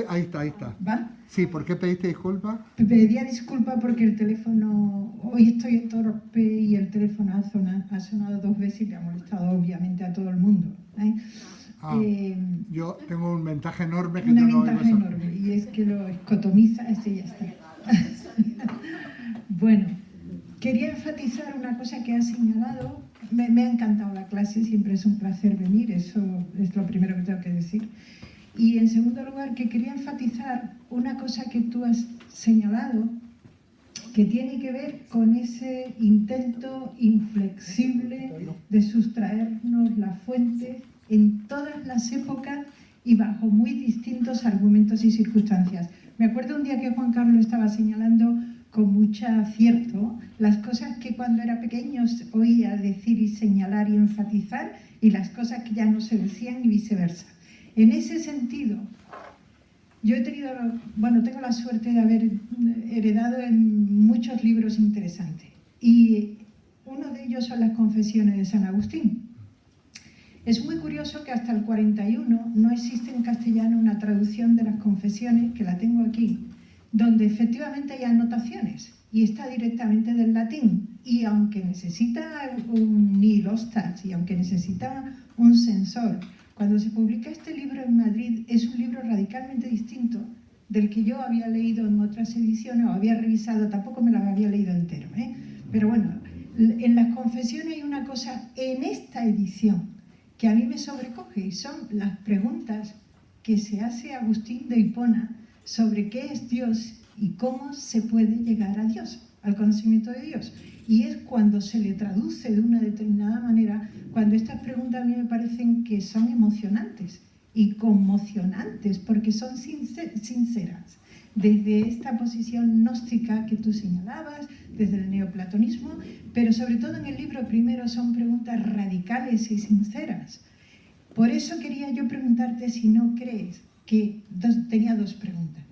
Ahí está, ahí está. ¿Va? Sí, ¿por qué pediste disculpas? Pedía disculpas porque el teléfono, hoy estoy torpe y el teléfono ha sonado 2 veces y le ha molestado obviamente a todo el mundo. Yo tengo un ventaja enorme que una yo no ventaja oigo enorme y es que lo escotomiza y ya está. Bueno, quería enfatizar una cosa que has señalado. Me ha encantado la clase, siempre es un placer venir, eso es lo primero que tengo que decir. Y en segundo lugar, que quería enfatizar una cosa que tú has señalado, que tiene que ver con ese intento inflexible de sustraernos la fuente en todas las épocas y bajo muy distintos argumentos y circunstancias. Me acuerdo un día que Juan Carlos estaba señalando con mucho acierto las cosas que cuando era pequeño oía decir y señalar y enfatizar y las cosas que ya no se decían y viceversa. En ese sentido, yo tengo la suerte de haber heredado en muchos libros interesantes y uno de ellos son las Confesiones de San Agustín. Es muy curioso que hasta el 41 no existe en castellano una traducción de las Confesiones, que la tengo aquí, donde efectivamente hay anotaciones y está directamente del latín. Y aunque necesita un nihilostat y aunque necesita un censor, cuando se publica este libro en Madrid es un libro radicalmente distinto del que yo había leído en otras ediciones o había revisado, tampoco me lo había leído entero, pero bueno, en las Confesiones hay una cosa en esta edición que a mí me sobrecoge y son las preguntas que se hace Agustín de Hipona sobre qué es Dios y cómo se puede llegar a Dios, al conocimiento de Dios. Y es cuando se le traduce de una determinada manera, cuando estas preguntas a mí me parecen que son emocionantes y conmocionantes, porque son sinceras. Desde esta posición gnóstica que tú señalabas, desde el neoplatonismo, pero sobre todo en el libro primero son preguntas radicales y sinceras. Por eso quería yo preguntarte si no crees que, tenía 2 preguntas,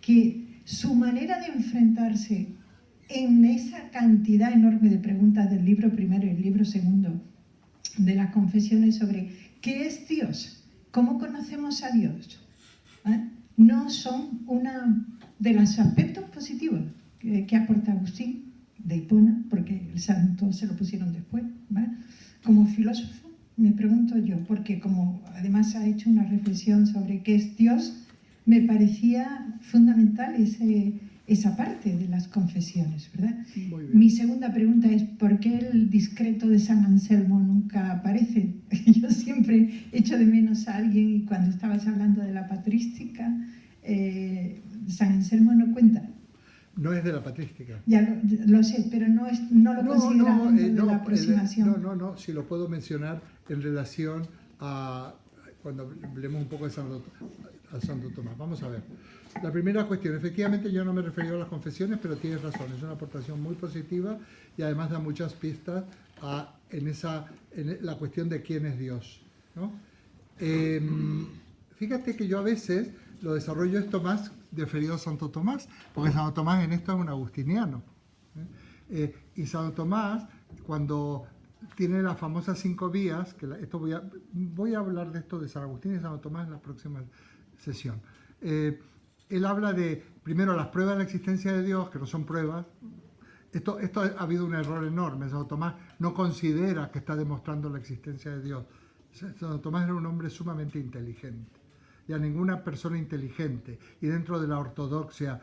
que su manera de enfrentarse en esa cantidad enorme de preguntas del libro primero y el libro segundo, de las confesiones sobre qué es Dios, cómo conocemos a Dios, no son una de los aspectos positivos que aporta Agustín de Hipona, porque el santo se lo pusieron después, ¿vale? Como filósofo me pregunto yo, porque como además ha hecho una reflexión sobre qué es Dios, me parecía fundamental esa parte de las confesiones, ¿verdad? Mi segunda pregunta es ¿por qué el discreto de San Anselmo nunca aparece? Yo siempre echo de menos a alguien y cuando estabas hablando de la patrística, San Anselmo no cuenta. No es de la patrística. Ya lo sé, pero no lo consideramos de la aproximación. No, si lo puedo mencionar en relación a cuando hablemos un poco de Santo Tomás. Vamos a ver. La primera cuestión, efectivamente yo no me he referido a las confesiones, pero tienes razón, es una aportación muy positiva y además da muchas pistas en la cuestión de quién es Dios, ¿no? Fíjate que yo a veces lo desarrollo esto más referido a Santo Tomás, porque Santo Tomás en esto es un agustiniano. Y Santo Tomás, cuando tiene las famosas 5 vías, voy a hablar de esto de San Agustín y Santo Tomás en la próxima sesión. Él habla de, primero, las pruebas de la existencia de Dios, que no son pruebas. Esto ha habido un error enorme. Santo Tomás no considera que está demostrando la existencia de Dios. Santo Tomás era un hombre sumamente inteligente. Y a ninguna persona inteligente y dentro de la ortodoxia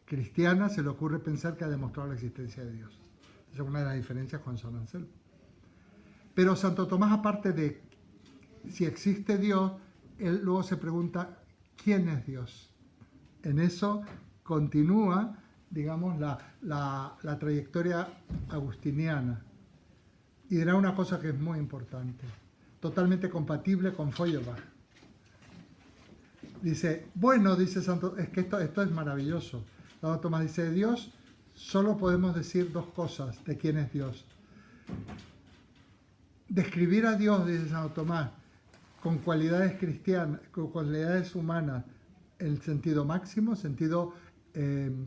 cristiana se le ocurre pensar que ha demostrado la existencia de Dios. Esa es una de las diferencias con San Anselmo. Pero Santo Tomás, aparte de si existe Dios, él luego se pregunta ¿quién es Dios? En eso continúa, digamos, la trayectoria agustiniana. Y dirá una cosa que es muy importante, totalmente compatible con Feuerbach. Dice, bueno, dice Santo, es que esto es maravilloso. Santo Tomás dice, de Dios solo podemos decir 2 cosas de quién es Dios. Describir a Dios, dice Santo Tomás, con cualidades cristianas, con cualidades humanas, el sentido máximo, sentido,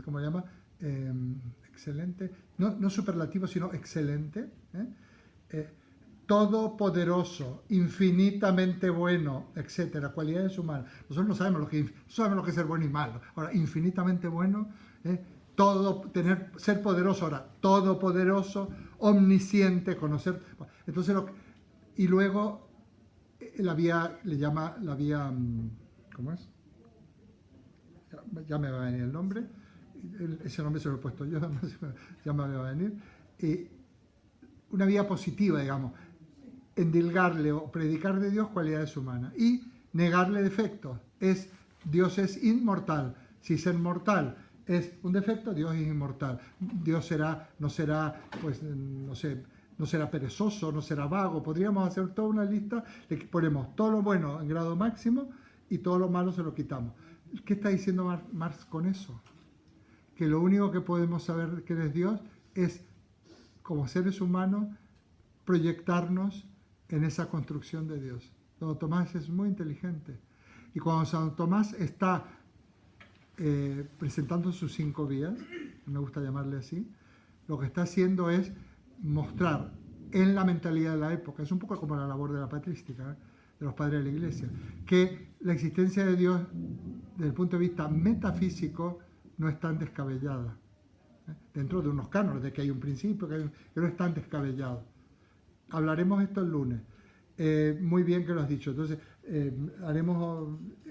¿cómo se llama? Excelente, no superlativo, sino excelente. todopoderoso, infinitamente bueno, etcétera, cualidades humanas. Nosotros no sabemos lo que es ser bueno y malo. Ahora, infinitamente bueno, ser poderoso, ahora, todopoderoso, omnisciente, conocer. Entonces, y luego la vía, ¿cómo es? Ya me va a venir el nombre, ese nombre se lo he puesto yo, ya me va a venir. Una vía positiva, digamos, endilgarle o predicar de Dios cualidades humanas y negarle defectos. Dios es inmortal. Si ser mortal es un defecto, Dios es inmortal. Dios no será perezoso, no será vago. Podríamos hacer toda una lista, le ponemos todo lo bueno en grado máximo y todo lo malo se lo quitamos. ¿Qué está diciendo Marx con eso? Que lo único que podemos saber que es Dios es, como seres humanos, proyectarnos en esa construcción de Dios. Santo Tomás es muy inteligente. Y cuando Santo Tomás está presentando sus 5 vías, me gusta llamarle así, lo que está haciendo es mostrar en la mentalidad de la época, es un poco como la labor de la patrística, de los padres de la Iglesia, que la existencia de Dios, desde el punto de vista metafísico, no es tan descabellada. Dentro de unos cánones, de que hay un principio, que no es tan descabellado. Hablaremos esto el lunes. Muy bien que lo has dicho. Entonces,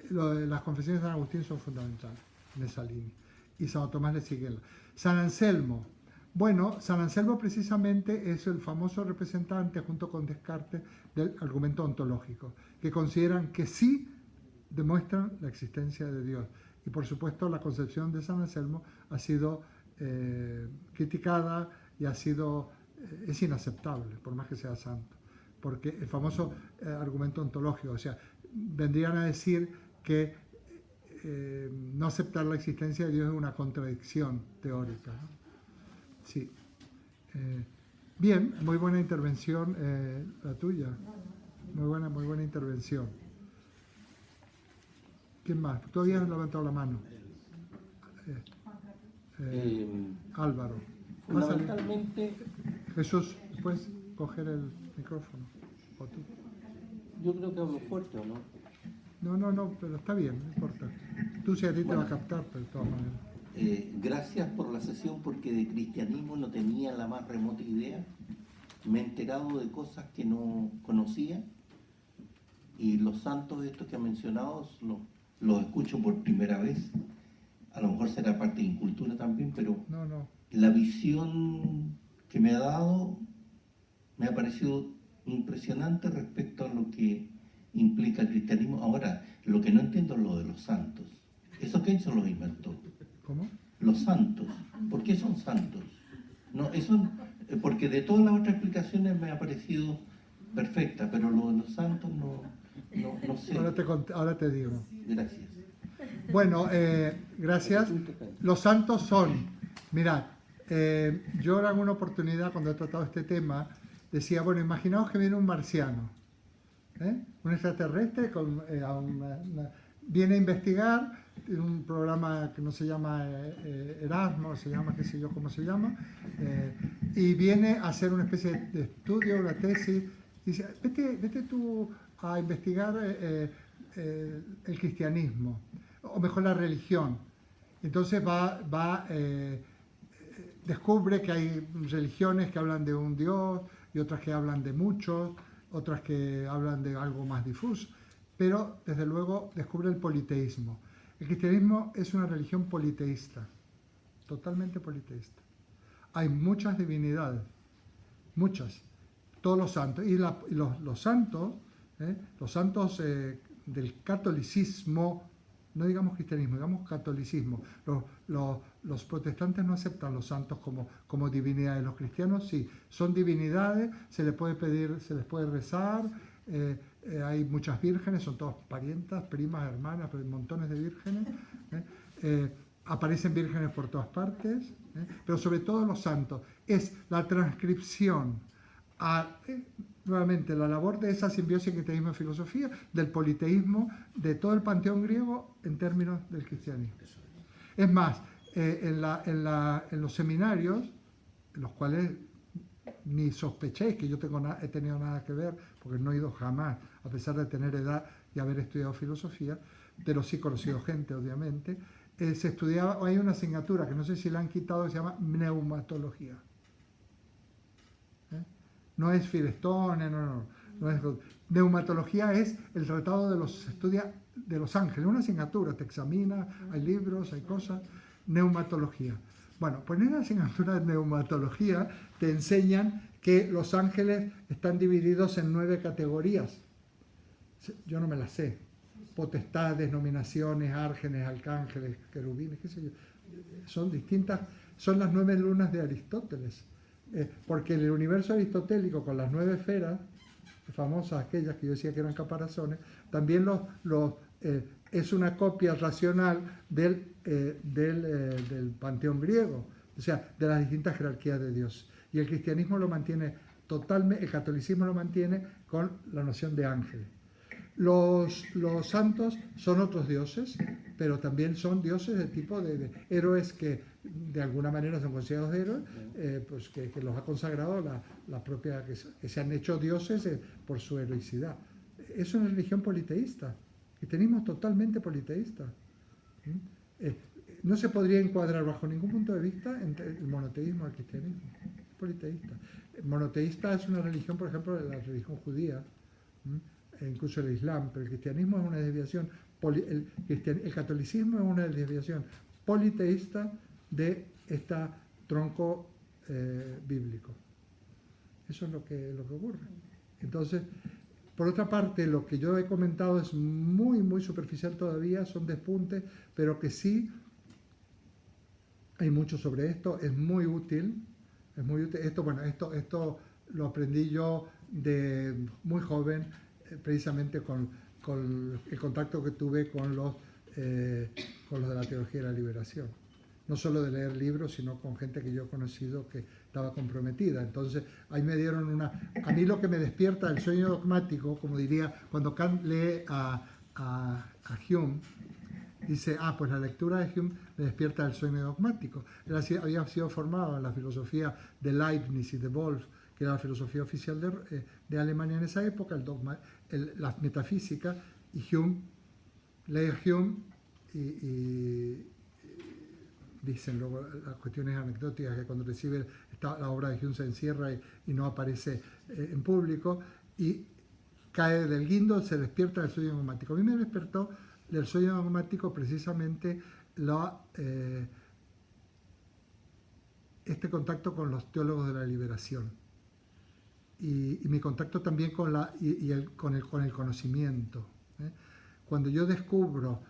las confesiones de San Agustín son fundamentales en esa línea. Y Santo Tomás le sigue. San Anselmo. Bueno, San Anselmo precisamente es el famoso representante, junto con Descartes, del argumento ontológico, que consideran que sí demuestran la existencia de Dios. Y por supuesto la concepción de San Anselmo ha sido criticada y es inaceptable, por más que sea santo. Porque el famoso argumento ontológico, o sea, vendrían a decir que no aceptar la existencia de Dios es una contradicción teórica, ¿no? Sí. Bien, muy buena intervención la tuya. Muy buena intervención. ¿Quién más? Tú habías levantado la mano. Álvaro. Fundamentalmente, Jesús, ¿puedes coger el micrófono? ¿O tú? yo creo que hablo fuerte, ¿o no? No, pero está bien, no importa. Tú sí a ti te va a captar, pero de todas maneras. Gracias por la sesión, porque de cristianismo no tenía la más remota idea. Me he enterado de cosas que no conocía, y los santos estos que ha mencionado los escucho por primera vez. A lo mejor será parte de incultura también, pero No. la visión que me ha dado me ha parecido impresionante respecto a lo que implica el cristianismo. Ahora, lo que no entiendo es lo de los santos. ¿Eso quién se los inventó? ¿Cómo? Los santos. ¿Por qué son santos? No, eso, porque de todas las otras explicaciones me ha parecido perfecta, pero lo de los santos no sé. Ahora te digo. Gracias. Bueno, gracias. Los santos son, mirad, yo en alguna oportunidad cuando he tratado este tema, decía, bueno, imaginaos que viene un marciano, un extraterrestre, viene a investigar en un programa que no se llama Erasmus, se llama, qué sé yo cómo se llama, y viene a hacer una especie de estudio, una tesis, y dice, vete tú a investigar el cristianismo, o mejor la religión. Entonces descubre que hay religiones que hablan de un Dios y otras que hablan de muchos, otras que hablan de algo más difuso, pero desde luego descubre el politeísmo. El cristianismo es una religión politeísta, totalmente politeísta. Hay muchas divinidades, muchas, todos los santos, y los santos del catolicismo, no digamos cristianismo, digamos catolicismo. Los protestantes no aceptan los santos como divinidades. Los cristianos sí, son divinidades, se les puede pedir, se les puede rezar, hay muchas vírgenes, son todas parientas, primas, hermanas, pero hay montones de vírgenes. Aparecen vírgenes por todas partes, pero sobre todo los santos. Es la transcripción nuevamente, la labor de esa simbiosis cristianismo y filosofía, del politeísmo, de todo el panteón griego en términos del cristianismo. Es más, en los seminarios, en los cuales ni sospechéis que yo he tenido nada que ver, porque no he ido jamás, a pesar de tener edad y haber estudiado filosofía, pero sí he conocido gente, obviamente. Se estudiaba, hay una asignatura que no sé si la han quitado, que se llama neumatología. No es Firestone, no es, neumatología es el tratado de los estudios de los ángeles, una asignatura, te examina, hay libros, hay cosas, neumatología. Bueno, pues en la asignatura de neumatología te enseñan que los ángeles están divididos en 9 categorías. Yo no me las sé. Potestades, nominaciones, árgenes, arcángeles, querubines, qué sé yo. Son distintas, son las 9 lunas de Aristóteles. Porque el universo aristotélico con las 9 esferas, famosas aquellas que yo decía que eran caparazones, también es una copia racional del panteón griego, o sea, de las distintas jerarquías de Dios. Y el cristianismo lo mantiene totalmente, el catolicismo lo mantiene con la noción de ángeles. Los santos son otros dioses, pero también son dioses de tipo de héroes que de alguna manera son considerados héroes, pues que los ha consagrado la propia, que se han hecho dioses por su heroicidad. Es una religión politeísta, cristianismo totalmente politeísta. No se podría encuadrar bajo ningún punto de vista entre el monoteísmo y el cristianismo. Es politeísta. El monoteísta es una religión, por ejemplo, de la religión judía, e incluso el Islam, pero el cristianismo es una desviación, el catolicismo es una desviación politeísta de este tronco bíblico. Eso es lo que ocurre. Entonces, por otra parte, lo que yo he comentado es muy, muy superficial todavía, son despuntes, pero que sí hay mucho sobre esto, es muy útil. Esto lo aprendí yo de muy joven, precisamente con el contacto que tuve con los de la teología de la liberación. No solo de leer libros, sino con gente que yo he conocido que estaba comprometida. Entonces, ahí me dieron a mí lo que me despierta el sueño dogmático, como diría, cuando Kant lee a Hume, dice, pues la lectura de Hume me despierta el sueño dogmático. Él había sido formado en la filosofía de Leibniz y de Wolff, que era la filosofía oficial de Alemania en esa época, la metafísica, y Hume, lee a Hume y dicen luego las cuestiones anecdóticas, que cuando recibe la obra de Hume se encierra y no aparece en público, y cae del guindo, se despierta del sueño dogmático. A mí me despertó del sueño dogmático precisamente este contacto con los teólogos de la liberación y mi contacto también con el conocimiento. Cuando yo descubro,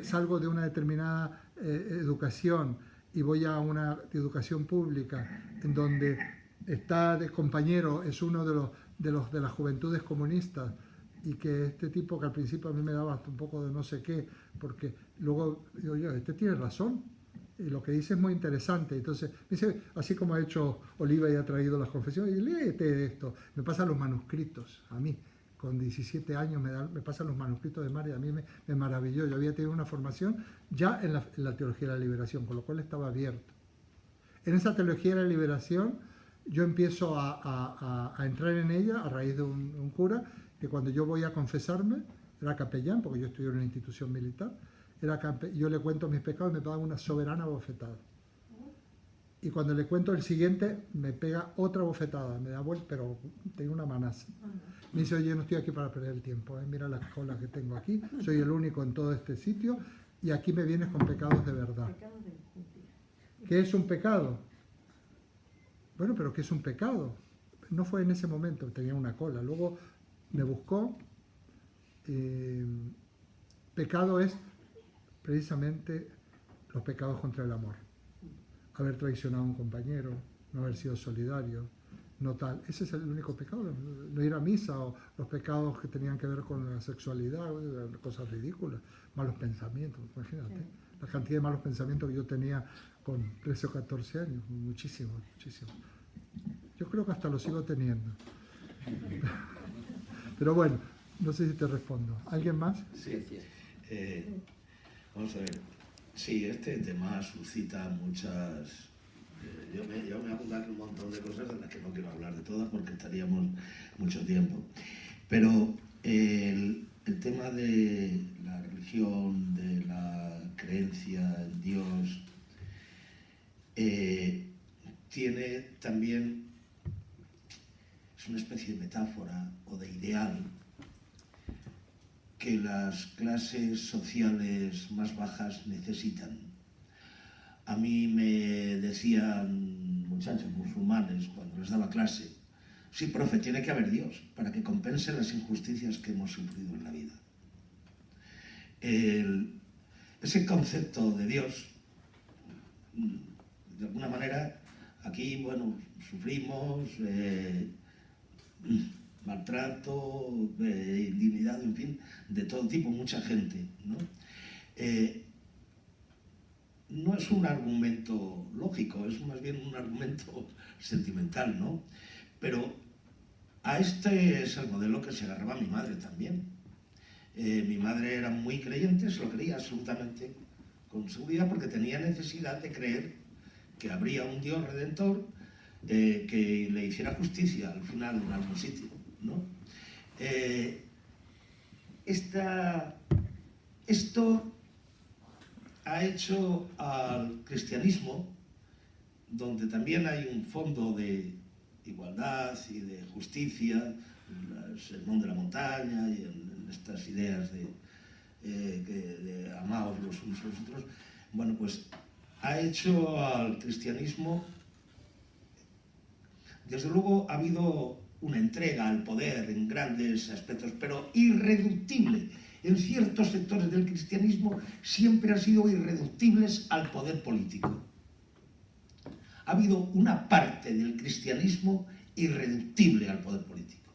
salgo de una determinada educación y voy a una educación pública en donde está de compañero, es uno de las juventudes comunistas, y que este tipo, que al principio a mí me daba un poco de no sé qué, porque luego digo yo, este tiene razón, y lo que dice es muy interesante. Entonces, me dice, así como ha hecho Oliva y ha traído las confesiones, y léete esto, me pasan los manuscritos, a mí, con 17 años me pasan los manuscritos de María, a mí me maravilló, yo había tenido una formación ya en la teología de la liberación, con lo cual estaba abierto. En esa teología de la liberación, yo empiezo a entrar en ella a raíz de un cura, que cuando yo voy a confesarme, era capellán, porque yo estudié en una institución militar, yo le cuento mis pecados y me pega una soberana bofetada. Y cuando le cuento el siguiente, me pega otra bofetada, me da vuelta, pero tengo una manaza. Me dice, oye, no estoy aquí para perder el tiempo, mira las colas que tengo aquí, soy el único en todo este sitio, y aquí me vienes con pecados de verdad. ¿Qué es un pecado? Bueno, pero ¿qué es un pecado? No fue en ese momento, tenía una cola. Luego me buscó. Pecado es precisamente los pecados contra el amor. Haber traicionado a un compañero, no haber sido solidario, no tal. Ese es el único pecado. No ir a misa, o los pecados que tenían que ver con la sexualidad, cosas ridículas, malos pensamientos, imagínate. La cantidad de malos pensamientos que yo tenía con 13 o 14 años, muchísimo, muchísimo. Yo creo que hasta lo sigo teniendo. Pero bueno, no sé si te respondo. ¿Alguien más? Sí. Vamos a ver. Sí, este tema suscita muchas Yo me apunto aquí un montón de cosas de las que no quiero hablar de todas porque estaríamos mucho tiempo. Pero el tema de la religión, de la creencia en Dios, tiene también, es una especie de metáfora o de ideal que las clases sociales más bajas necesitan. A mí me decían muchachos musulmanes cuando les daba clase: sí, profe, tiene que haber Dios para que compense las injusticias que hemos sufrido en la vida. Ese concepto de Dios, de alguna manera, aquí, bueno, sufrimos maltrato, indignidad, en fin, de todo tipo, mucha gente, ¿no? No es un argumento lógico, es más bien un argumento sentimental, ¿no? Pero a este es el modelo que se agarraba mi madre también. Mi madre era muy creyente, se lo creía absolutamente con seguridad porque tenía necesidad de creer que habría un Dios redentor que le hiciera justicia al final en algún sitio, ¿no? Esto ha hecho al cristianismo, donde también hay un fondo de igualdad y de justicia, en el sermón de la montaña y en estas ideas de amaos los unos a los otros, bueno, pues ha hecho al cristianismo, desde luego ha habido una entrega al poder en grandes aspectos, pero irreductible. En ciertos sectores del cristianismo siempre han sido irreductibles al poder político. Ha habido una parte del cristianismo irreductible al poder político.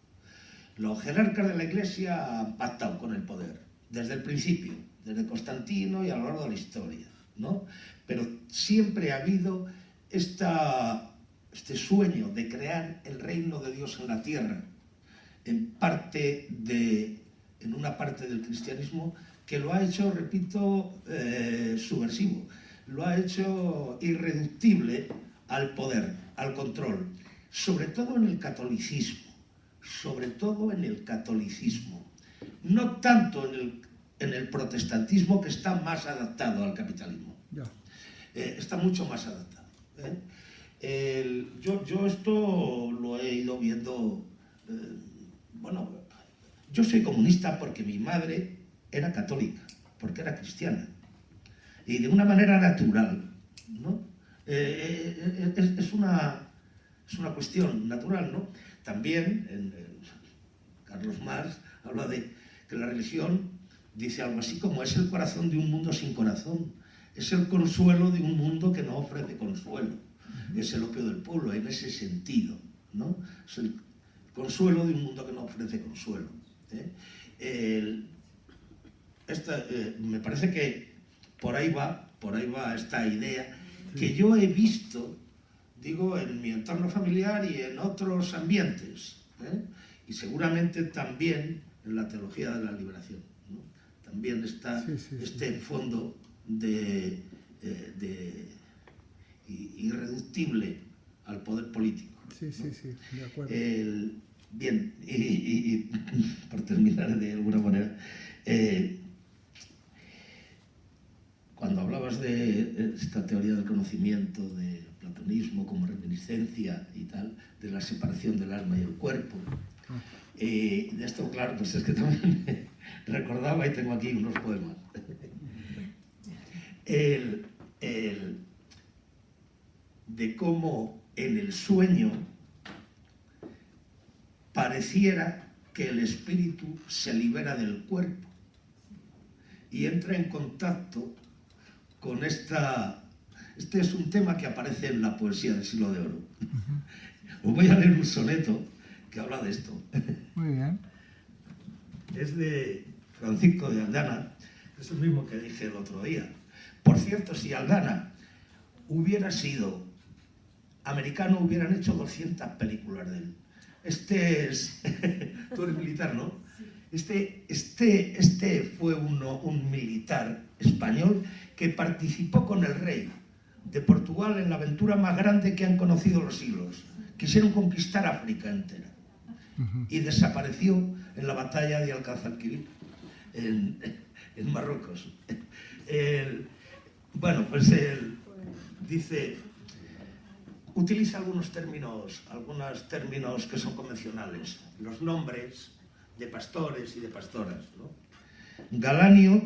Los jerarcas de la Iglesia han pactado con el poder, desde el principio, desde Constantino y a lo largo de la historia, ¿no? Pero siempre ha habido este sueño de crear el reino de Dios en la tierra, en una parte del cristianismo que lo ha hecho, repito, subversivo, lo ha hecho irreductible al poder, al control, sobre todo en el catolicismo, no tanto en el protestantismo, que está más adaptado al capitalismo, está mucho más adaptado, ¿eh? Yo esto lo he ido viendo, bueno, yo soy comunista porque mi madre era católica, porque era cristiana, y de una manera natural, ¿no? Es una cuestión natural, ¿no? También Carlos Marx habla de que la religión dice algo así como: es el corazón de un mundo sin corazón, es el consuelo de un mundo que no ofrece consuelo, es el opio del pueblo en ese sentido, ¿no? Es el consuelo de un mundo que no ofrece consuelo, ¿eh? Me parece que por ahí va esta idea que yo he visto, digo, en mi entorno familiar y en otros ambientes, ¿eh? Y seguramente también en la teología de la liberación, ¿no? También está este fondo de irreductible al poder político, ¿no? Sí, de acuerdo. Bien, y por terminar de alguna manera, cuando hablabas de esta teoría del conocimiento, de platonismo como reminiscencia y tal, de la separación del alma y el cuerpo, de esto, claro, pues es que también recordaba, y tengo aquí unos poemas, de cómo en el sueño pareciera que el espíritu se libera del cuerpo y entra en contacto con esta... Este es un tema que aparece en la poesía del Siglo de Oro. Os voy a leer un soneto que habla de esto. Muy bien. Es de Francisco de Aldana, que es el mismo que dije el otro día. Por cierto, si Aldana hubiera sido americano, hubieran hecho 200 películas de él. Tú eres militar, ¿no? Este fue un militar español que participó con el rey de Portugal en la aventura más grande que han conocido los siglos. Quisieron conquistar África entera y desapareció en la batalla de Alcázar-Quibir, en Marruecos. Bueno, pues él dice, utiliza algunos términos que son convencionales, los nombres de pastores y de pastoras, ¿no? Galanio,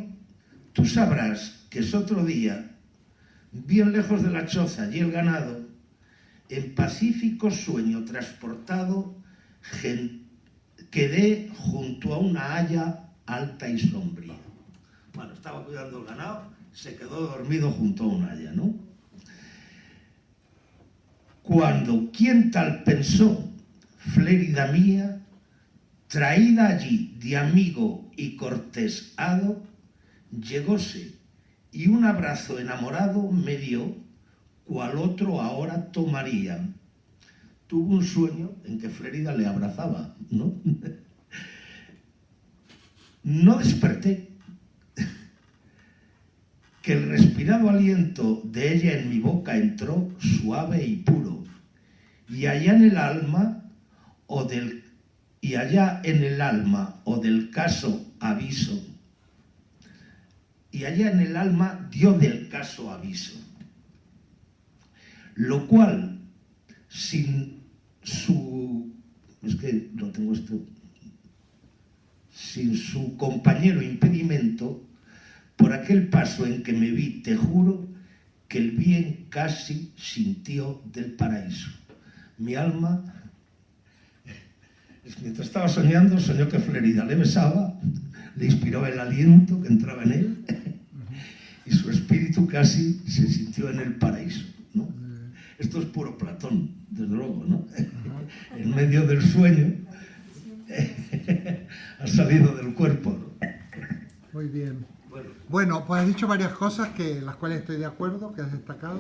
tú sabrás que es otro día, bien lejos de la choza y el ganado, en pacífico sueño transportado, quedé junto a una haya alta y sombría. Bueno, estaba cuidando el ganado, se quedó dormido junto a una haya, ¿no? Cuando, ¿quién tal pensó, Flérida mía, traída allí de amigo y cortés hado, llegóse y un abrazo enamorado me dio, cual otro ahora tomaría. Tuvo un sueño en que Flérida le abrazaba, ¿no? No desperté, que el respirado aliento de ella en mi boca entró suave y puro, y allá en el alma o del caso aviso, y allá en el alma dio del caso aviso, lo cual sin su compañero impedimento, por aquel paso en que me vi, te juro, que el bien casi sintió del paraíso. Mi alma, mientras estaba soñando, soñó que Flérida le besaba, le inspiró el aliento que entraba en él, y su espíritu casi se sintió en el paraíso, ¿no? Esto es puro Platón, desde luego, ¿no? En medio del sueño ha salido del cuerpo, ¿no? Muy bien. Bueno, pues has dicho varias cosas las cuales estoy de acuerdo, que has destacado.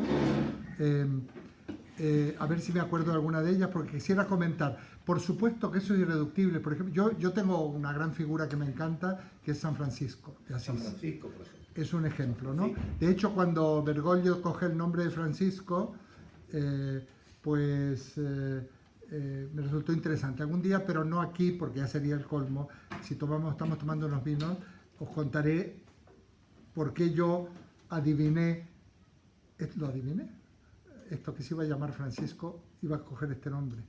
A ver si me acuerdo de alguna de ellas, porque quisiera comentar. Por supuesto que eso es irreductible. Por ejemplo, yo tengo una gran figura que me encanta, que es San Francisco de Asís. San Francisco, por ejemplo. Es un ejemplo, ¿no? De hecho, cuando Bergoglio coge el nombre de Francisco, me resultó interesante. Algún día, pero no aquí, porque ya sería el colmo, si estamos tomando unos vinos, os contaré por qué yo adiviné, ¿lo adiviné? Esto que se iba a llamar Francisco, iba a coger este nombre.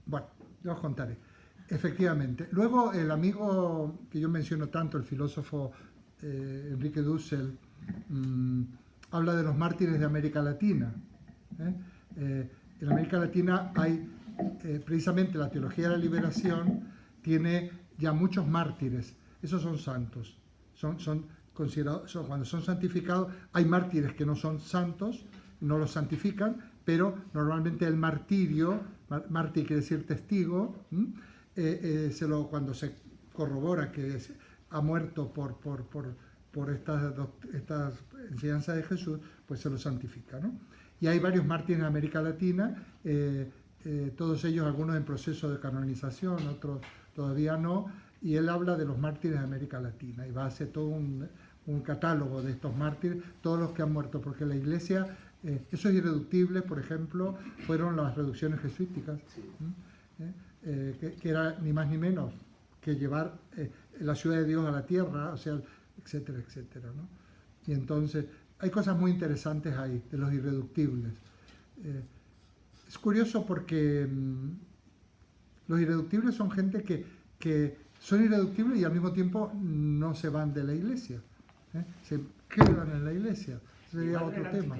Bueno, ya os contaré. Efectivamente. Luego, el amigo que yo menciono tanto, el filósofo Enrique Dussel, habla de los mártires de América Latina. En América Latina hay, precisamente la teología de la liberación tiene ya muchos mártires. Esos son santos. Son considerados, cuando son santificados, hay mártires que no son santos, no los santifican, pero normalmente el martirio, mártir quiere decir testigo, cuando se corrobora que ha muerto por estas enseñanzas de Jesús, pues se lo santifica, ¿no? Y hay varios mártires en América Latina, todos ellos, algunos en proceso de canonización, otros todavía no, y él habla de los mártires de América Latina y va a hacer todo un catálogo de estos mártires, todos los que han muerto, porque la Iglesia, eso es irreductible, por ejemplo, fueron las reducciones jesuíticas, que era ni más ni menos que llevar la ciudad de Dios a la tierra, o sea, etcétera, etcétera, ¿no? Y entonces hay cosas muy interesantes ahí, de los irreductibles. Es curioso porque los irreductibles son gente que son irreductibles y al mismo tiempo no se van de la Iglesia, se quedan en la Iglesia. Sería otro tema.